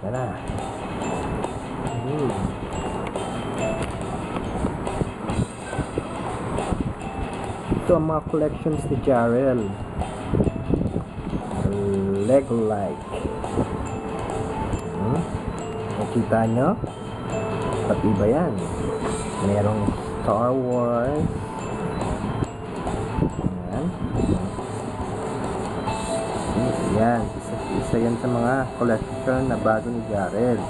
Tara. Ito ang mga collections ni Jarrell. Lego-like. Nakita nyo? Pati ba yan? Merong Star Wars. Ayan. Yan. Isa yan sa mga collection na bago ni Jarrell.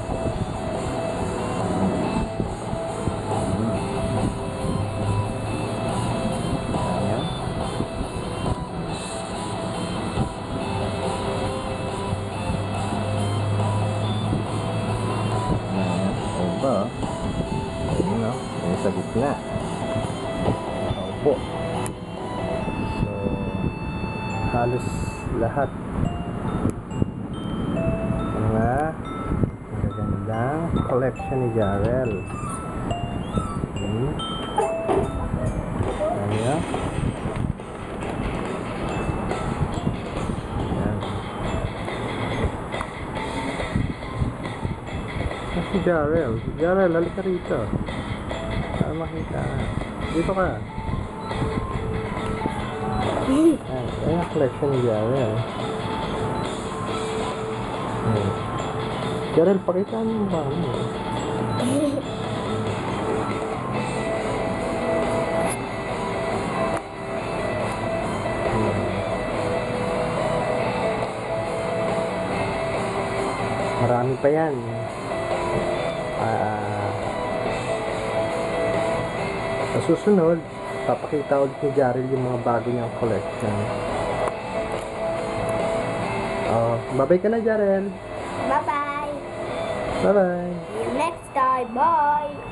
Ayun o, yung sa gitna. Opo. So, halos lahat mga magagandang collection ni Jarrell. Ayan. Si Jarrell. Jarrell, halika rito. Para makita. Dito ka. Ayan ang collection ni Jarrell. Jarrell, pakita mo yung mukha mo. Marami pa yan. Sa susunod, papakita ulit ni Jarrell yung mga bago niyang collection. Bye-bye ka na, Jarrell. Bye-bye. Bye-bye. See you next time. Bye.